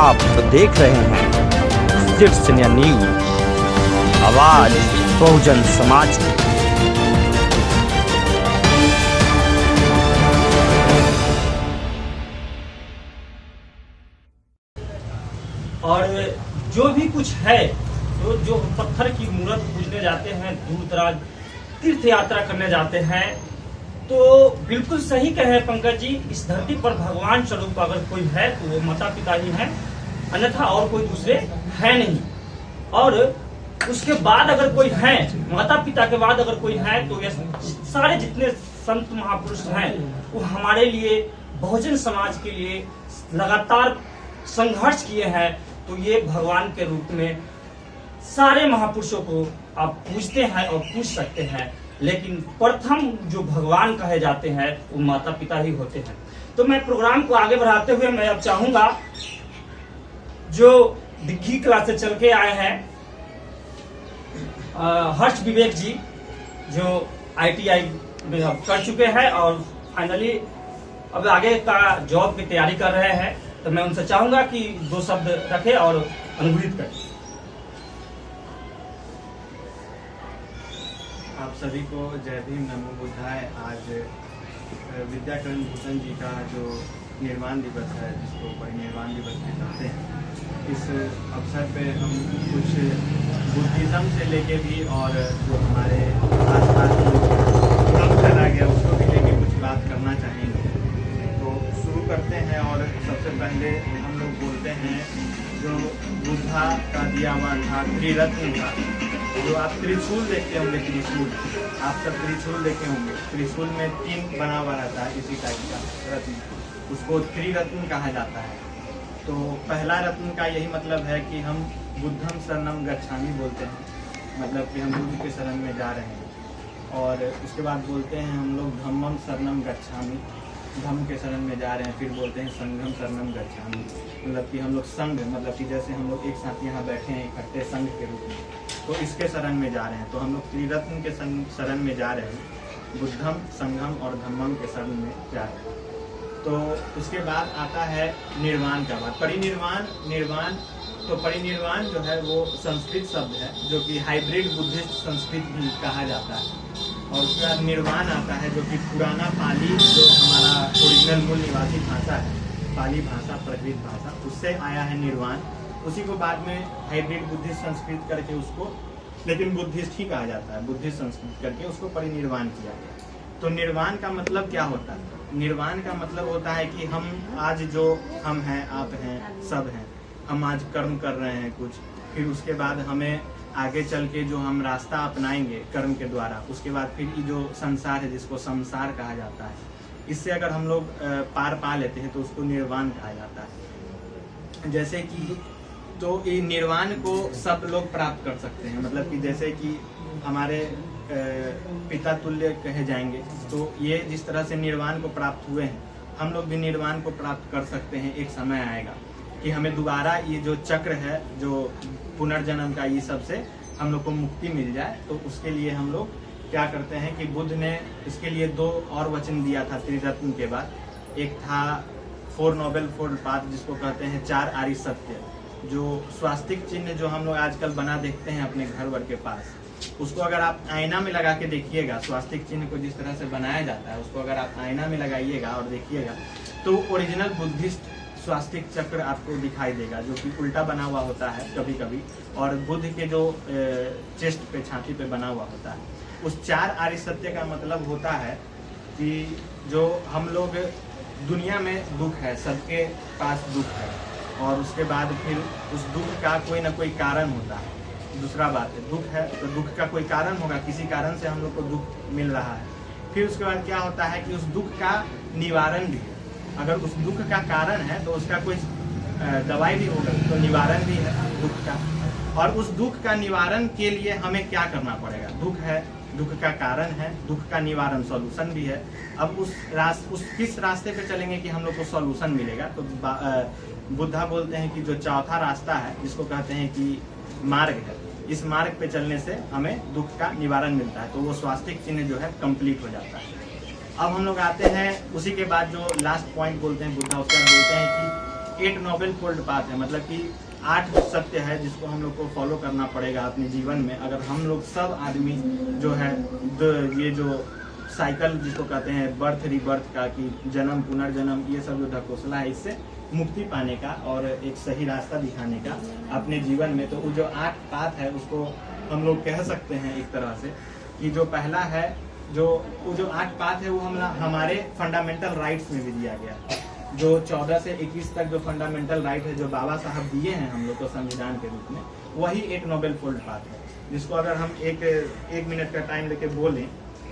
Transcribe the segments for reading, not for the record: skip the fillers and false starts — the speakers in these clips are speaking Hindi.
आप देख रहे हैं सिर्फ न्यूज, आवाज बहुजन समाज की। और जो भी कुछ है तो जो पत्थर की मूर्त पूजने जाते हैं, दूर दराज तीर्थ यात्रा करने जाते हैं, तो बिल्कुल सही कहे पंकज जी, इस धरती पर भगवान स्वरूप अगर कोई है तो वो माता पिता ही हैं, अन्यथा और कोई दूसरे है नहीं। और उसके बाद अगर कोई है, माता पिता के बाद अगर कोई है, तो ये सारे जितने संत महापुरुष हैं वो हमारे लिए, बहुजन समाज के लिए लगातार संघर्ष किए हैं। तो ये भगवान के रूप में सारे महापुरुषों को आप पूजते हैं और पूज सकते हैं, लेकिन प्रथम जो भगवान कहे जाते हैं वो माता पिता ही होते हैं। तो मैं प्रोग्राम को आगे बढ़ाते हुए मैं अब चाहूंगा जो दिग्घी क्लास से चल के आए हैं हर्ष विवेक जी, जो ITI में अब कर चुके हैं और फाइनली अब आगे का जॉब की तैयारी कर रहे हैं, तो मैं उनसे चाहूंगा कि 2 शब्द रखें और अनुग्रहित करें। आप सभी को जय भीम, नमो बुद्धाय। आज विद्याकरण भूषण जी का जो निर्वाण दिवस है, जिसको परिनिर्वाण दिवस भी कहते हैं, इस अवसर पे हम कुछ बुद्धिज्म से लेके भी और जो हमारे आसपास धर्म चला गया उसको भी लेके कुछ बात करना चाहेंगे। तो शुरू करते हैं। और सबसे पहले हम लोग बोलते हैं जो बुद्धा का दिया हुआ था त्रिरत्न का, जो आप त्रिशूल देखते होंगे, त्रिशूल आप सब त्रिशूल देखे होंगे। त्रिशूल में 3 बना हुआ रहता है, इसी टाइप का रत्न, उसको त्रिरत्न कहा जाता है। तो पहला रत्न का यही मतलब है कि हम बुद्धम शरणम गच्छामि बोलते हैं, मतलब कि हम बुद्ध के शरण में जा रहे हैं। और उसके बाद बोलते हैं हम लोग धम्मम शरणम गच्छामि, धम्म के शरण में जा रहे हैं। फिर बोलते हैं संघम शरणम गच्छामि, मतलब कि हम लोग संघ, मतलब कि जैसे हम लोग एक साथ यहाँ बैठे हैं इकट्ठे संघ के रूप में, तो इसके शरण में जा रहे हैं। तो हम लोग त्रिरत्न के शरण में जा रहे हैं, बुद्धम, संघम और धम्मम के शरण में जा रहे हैं। तो उसके बाद आता है निर्वाण का बात, परिनिर्वाण, निर्वाण। तो परिनिर्वाण जो है वो संस्कृत शब्द है, जो कि हाइब्रिड बुद्धिस्ट संस्कृत भी कहा जाता है। और उसके बाद निर्वाण आता है, जो कि पुराना पाली, जो हमारा ओरिजिनल मूल निवासी भाषा है, पाली भाषा, प्राकृत भाषा, उससे आया है निर्वाण। उसी को बाद में हाइब्रिड बुद्धिस्ट संस्कृत करके उसको, लेकिन बुद्धिस्ट ही कहा जाता है, बुद्धिस्ट संस्कृत करके उसको परिनिर्वाण किया गया। तो निर्वाण का मतलब क्या होता है? निर्वाण का मतलब होता है कि हम आज जो हम हैं, आप हैं, सब हैं, हम आज कर्म कर रहे हैं कुछ, फिर उसके बाद हमें आगे चल के जो हम रास्ता अपनाएंगे कर्म के द्वारा, उसके बाद फिर ये जो संसार है, जिसको संसार कहा जाता है, इससे अगर हम लोग पार पा लेते हैं तो उसको निर्वाण कहा जाता है। जैसे कि तो ये निर्वाण को सब लोग प्राप्त कर सकते हैं, मतलब कि जैसे कि हमारे पिता तुल्य कहे जाएंगे, तो ये जिस तरह से निर्वाण को प्राप्त हुए हैं, हम लोग भी निर्वाण को प्राप्त कर सकते हैं। एक समय आएगा कि हमें दोबारा ये जो चक्र है, जो पुनर्जन्म का, ये सबसे हम लोग को मुक्ति मिल जाए। तो उसके लिए हम लोग क्या करते हैं कि बुद्ध ने इसके लिए 2 और वचन दिया था त्रिरत्न के बाद। एक था 4 नोबेल फोल्ड पाथ, जिसको कहते हैं 4 आर्य सत्य, जो स्वास्तिक चिन्ह जो हम लोग आजकल बना देखते हैं अपने घर वर के पास, उसको अगर आप आईना में लगा के देखिएगा, स्वास्तिक चिन्ह को जिस तरह से बनाया जाता है, उसको अगर आप आईना में लगाइएगा और देखिएगा, तो ओरिजिनल बुद्धिस्ट स्वास्तिक चक्र आपको दिखाई देगा, जो कि उल्टा बना हुआ होता है कभी कभी, और बुद्ध के जो चेस्ट पे, छाती पे बना हुआ होता है। उस 4 आर्य सत्य का मतलब होता है कि जो हम लोग दुनिया में दुख है, सबके पास दुख है, और उसके बाद फिर उस दुख का कोई ना कोई कारण होता है। दूसरा बात है, दुख है तो दुख का कोई कारण होगा, किसी कारण से हम लोग को दुख मिल रहा है। फिर उसके बाद क्या होता है कि उस दुख का निवारण भी है। अगर उस दुख का कारण है तो उसका कोई दवाई भी होगा, तो निवारण भी है दुख का। और उस दुख का निवारण के लिए हमें क्या करना पड़ेगा? दुख है, दुख का कारण है, दुख का निवारण सॉल्यूशन भी है। अब उस किस रास्ते पे चलेंगे कि हम लोग को सॉल्यूशन मिलेगा? तो बुद्धा बोलते हैं कि जो चौथा रास्ता है, जिसको कहते हैं कि मार्ग है, इस मार्ग पे चलने से हमें दुख का निवारण मिलता है। तो वो स्वास्तिक चिन्ह जो है कंप्लीट हो जाता है। अब हम लोग आते हैं उसी के बाद जो लास्ट पॉइंट बोलते हैं बुद्धा, उसके बाद बोलते हैं कि 8 नोबेल फोल्ड पाथ है, मतलब कि 8 सत्य है जिसको हम लोग को फॉलो करना पड़ेगा अपने जीवन में। अगर हम लोग सब आदमी जो है ये जो साइकिल जिसको कहते हैं बर्थ रिबर्थ का, कि जन्म पुनर्जन्म, ये सब जो ढकोसला है, इससे मुक्ति पाने का और एक सही रास्ता दिखाने का अपने जीवन में। तो वो जो 8 पाथ है उसको हम लोग कह सकते हैं एक तरह से कि जो पहला है, जो 8 पाथ है वो हमारे फंडामेंटल राइट्स में भी दिया गया है। जो 14 से 21 तक जो फंडामेंटल राइट है जो बाबा साहब दिए हैं हम लोग को संविधान के रूप में, वही 8 नोबेल फोल्ड पाथ है, जिसको अगर हम एक मिनट का टाइम लेके बोलें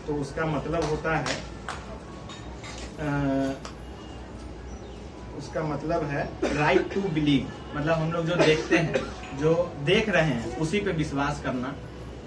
तो उसका मतलब होता है उसका मतलब है राइट टू बिलीव, मतलब हम लोग जो देखते हैं, जो देख रहे हैं उसी पे विश्वास करना,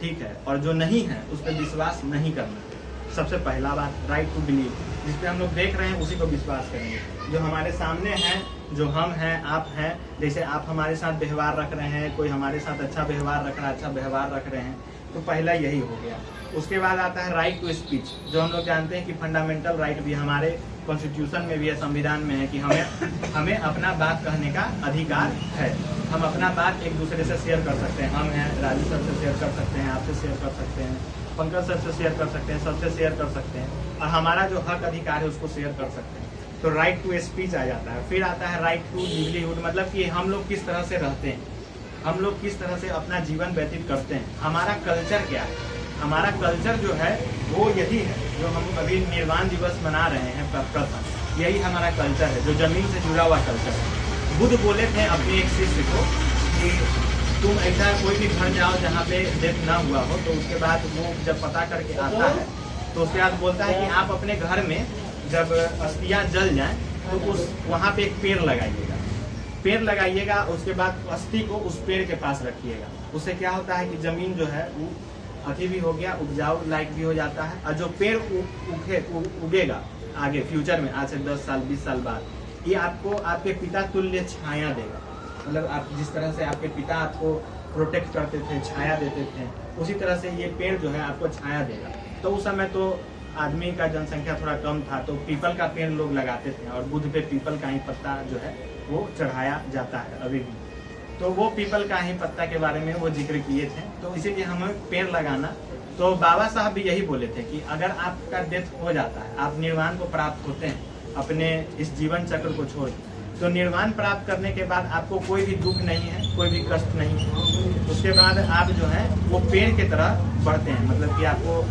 ठीक है, और जो नहीं है उस पर विश्वास नहीं करना। सबसे पहला बात राइट टू बिलीव, जिस पे हम लोग देख रहे हैं उसी को विश्वास करेंगे। जो हमारे सामने हैं, जो हम हैं, आप हैं, जैसे आप हमारे साथ व्यवहार रख रहे हैं, कोई हमारे साथ अच्छा व्यवहार रख रहा है, अच्छा व्यवहार रख रहे हैं, तो पहला यही हो गया। उसके बाद आता है राइट टू स्पीच, जो हम लोग जानते हैं कि फंडामेंटल राइट भी हमारे कॉन्स्टिट्यूशन में भी है, संविधान में है कि हमें अपना बात कहने का अधिकार है। हम अपना बात एक दूसरे से शेयर कर सकते हैं। हम हैं, राजू सर से शेयर कर सकते हैं, आपसे शेयर कर सकते हैं, पंकज सर से शेयर कर सकते हैं, सबसे शेयर कर सकते हैं, और हमारा जो हक अधिकार है उसको शेयर कर सकते हैं। तो राइट टू स्पीच आ जाता है। फिर आता है राइट टू लिवलीहुड, मतलब कि हम लोग किस तरह से रहते हैं, हम लोग किस तरह से अपना जीवन व्यतीत करते हैं, हमारा कल्चर क्या है। हमारा कल्चर जो है वो यही है, जो हम अभी निर्वाण दिवस मना रहे हैं प्रथम, यही हमारा कल्चर है, जो जमीन से जुड़ा हुआ कल्चर है। बुद्ध बोले थे अपने एक शिष्य को कि तुम ऐसा कोई भी घर जाओ जहाँ पे डेथ ना हुआ हो, तो उसके बाद वो जब पता करके आता है तो उसके बाद बोलता है कि आप अपने घर में जब अस्थियाँ जल जाएं तो उस वहाँ पे एक पेड़ लगाइएगा, पेड़ लगाइएगा, उसके बाद अस्थि को उस पेड़ के पास रखिएगा। उससे क्या होता है कि जमीन जो है वो अति भी हो गया, उपजाऊ लायक भी हो जाता है, और जो पेड़ उगेगा आगे फ्यूचर में, आज से 10 साल 20 साल बाद, ये आपको आपके पिता तुल्य छाया देगा। मतलब आप जिस तरह से आपके पिता आपको प्रोटेक्ट करते थे, छाया देते थे, उसी तरह से ये पेड़ जो है आपको छाया देगा। तो उस समय तो आदमी का जनसंख्या थोड़ा कम था, तो पीपल का पेड़ लोग लगाते थे, और बुद्ध पे पीपल का ही पत्ता जो है वो चढ़ाया जाता है अभी भी। तो वो पीपल का ही पत्ता के बारे में वो जिक्र किए थे, तो इसीलिए हमें पेड़ लगाना। तो बाबा साहब भी यही बोले थे कि अगर आपका डेथ हो जाता है, आप निर्वाण को प्राप्त होते हैं अपने इस जीवन चक्र को छोड़, तो निर्वाण प्राप्त करने के बाद आपको कोई भी दुख नहीं है, कोई भी कष्ट नहीं है। उसके बाद आप जो है वो पेड़ की तरह बढ़ते हैं, मतलब कि आपको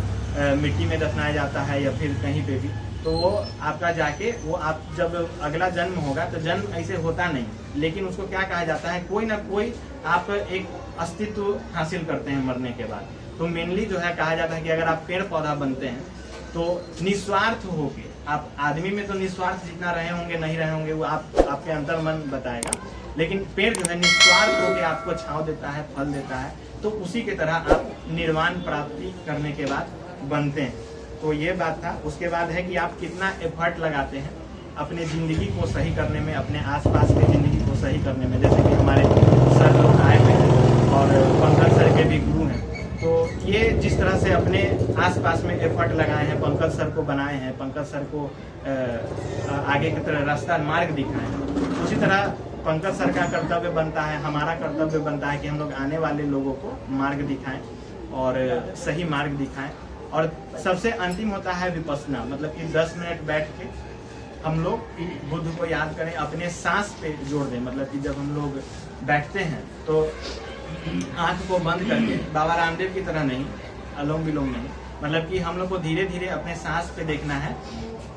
मिट्टी में दफनाया जाता है या फिर कहीं पे भी, तो वो आपका जाके वो आप जब अगला जन्म होगा तो जन्म ऐसे होता नहीं, लेकिन उसको क्या कहा जाता है, कोई ना कोई आप एक अस्तित्व हासिल करते हैं मरने के बाद। तो मेनली जो है कहा जाता है कि अगर आप पेड़ पौधा बनते हैं तो निस्वार्थ होके, आप आदमी में तो निस्वार्थ जितना रहे होंगे नहीं रहे होंगे वो आपके अंतर मन बताएगा, लेकिन पेड़ जो है निस्वार्थ होके आपको छांव देता है, फल देता है, तो उसी के तरह आप निर्वाण प्राप्ति करने के बाद बनते हैं। तो ये बात था। उसके बाद है कि आप कितना एफर्ट लगाते हैं अपने ज़िंदगी को सही करने में, अपने आसपास की ज़िंदगी को सही करने में। जैसे कि हमारे सर लोग आए हुए हैं और पंकज सर के भी गुरु हैं, तो ये जिस तरह से अपने आसपास में एफर्ट लगाए हैं, पंकज सर को बनाए हैं, पंकज सर को आगे की तरह रास्ता मार्ग दिखाए हैं, उसी तरह पंकज सर का कर्तव्य बनता है, हमारा कर्तव्य बनता है कि हम लोग आने वाले लोगों को मार्ग दिखाएं और सही मार्ग दिखाएं। और सबसे अंतिम होता है विपस्सना, मतलब कि 10 मिनट बैठ के हम लोग बुद्ध को याद करें, अपने सांस पे जोड़ दें। मतलब कि जब हम लोग बैठते हैं तो आंख को बंद करके, बाबा रामदेव की तरह नहीं, अनुलोम विलोम नहीं, मतलब कि हम लोग को धीरे धीरे अपने सांस पे देखना है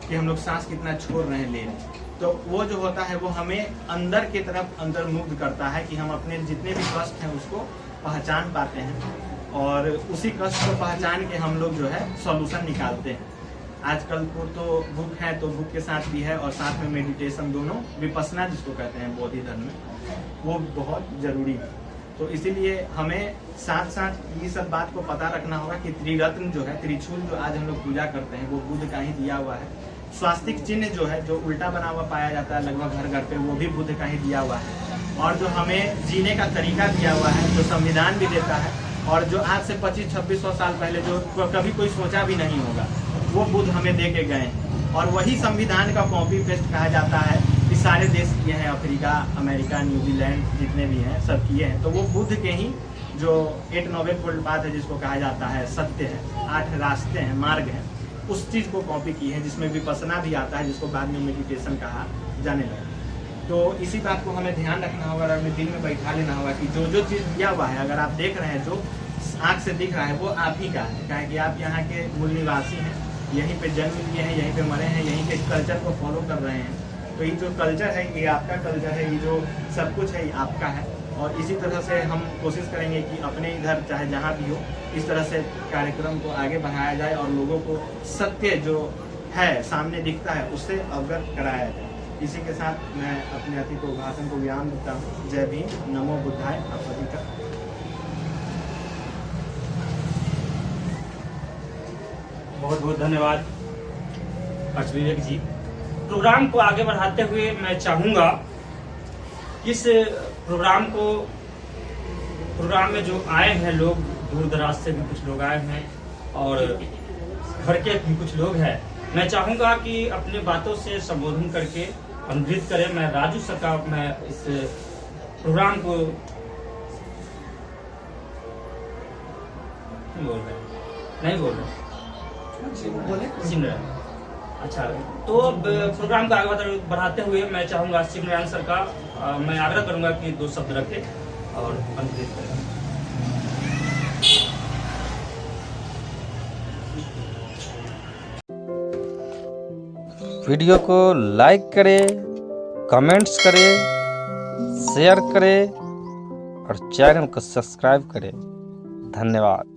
कि हम लोग सांस कितना छोड़ रहे हैं, ले रहे हैं। तो वो जो होता है वो हमें अंदर की तरफ अंतर्मुग्ध करता है कि हम अपने जितने भी कष्ट हैं उसको पहचान पाते हैं, और उसी कष्ट को पहचान के हम लोग जो है सॉल्यूशन निकालते हैं। आजकल को तो बुक है, तो बुक के साथ भी है, और साथ में मेडिटेशन, दोनों विपस्सना जिसको कहते हैं बौद्ध धर्म में, वो बहुत जरूरी है। तो इसीलिए हमें साथ साथ ये सब बात को पता रखना होगा कि त्रिरत्न जो है, त्रिशूल जो आज हम लोग पूजा करते हैं, वो बुद्ध का ही दिया हुआ है। स्वास्तिक चिन्ह जो है, जो उल्टा बना हुआ पाया जाता है लगभग घर घर पे, वो भी बुद्ध का ही दिया हुआ है। और जो हमें जीने का तरीका दिया हुआ है, जो संविधान भी देता है, और जो आज से 2500-2600 साल पहले जो कभी कोई सोचा भी नहीं होगा, वो बुद्ध हमें दे के गए हैं। और वही संविधान का कॉपी पेस्ट कहा जाता है ये सारे देश किए हैं, अफ्रीका, अमेरिका, न्यूजीलैंड जितने भी हैं सब किए हैं। तो वो बुद्ध के ही जो 8 नोबेल वर्ल्ड पाथ है, जिसको कहा जाता है सत्य है, 8 रास्ते हैं, मार्ग हैं, उस चीज़ को कॉपी की है, जिसमें विपස්සना भी आता है, जिसको बाद में मेडिटेशन कहा जाने लगा। तो इसी बात को हमें ध्यान रखना होगा और अपने दिल में बैठा लेना होगा कि जो जो चीज़ दिया हुआ है, अगर आप देख रहे हैं, जो आँख से दिख रहा है, वो आप ही का है। क्या कि आप यहाँ के मूल निवासी हैं, यहीं पे जन्म लिए हैं, यहीं पे मरे हैं, यहीं के कल्चर को फॉलो कर रहे हैं। तो ये जो कल्चर है, ये आपका कल्चर है, ये जो सब कुछ है, ये आपका है। और इसी तरह से हम कोशिश करेंगे कि अपने इधर चाहे जहाँ भी हो, इस तरह से कार्यक्रम को आगे बढ़ाया जाए और लोगों को सत्य जो है सामने दिखता है उससे अवगत कराया जाए। इसी के साथ मैं अपने अतिथि को भाषण को विराम देता हूँ। जय भीम, नमो बुद्धाय। आप सभी का बहुत बहुत धन्यवाद हर्ष विवेक जी। प्रोग्राम को आगे बढ़ाते हुए मैं चाहूँगा इस प्रोग्राम में जो आए हैं लोग, दूर दराज से भी कुछ लोग आए हैं और घर के भी कुछ लोग हैं, मैं चाहूँगा कि अपने बातों से संबोधन करके अनुग्रहित करें। मैं राजू सरकार, मैं इस प्रोग्राम को नहीं बोल रहे सिमरन। अच्छा, तो अब प्रोग्राम को आगे बढ़ाते हुए मैं चाहूँगा सिमरन सर का मैं आग्रह करूँगा कि 2 शब्द रखें और अनुग्रहित करें। वीडियो को लाइक करें, कमेंट्स करें, शेयर करें और चैनल को सब्सक्राइब करें। धन्यवाद।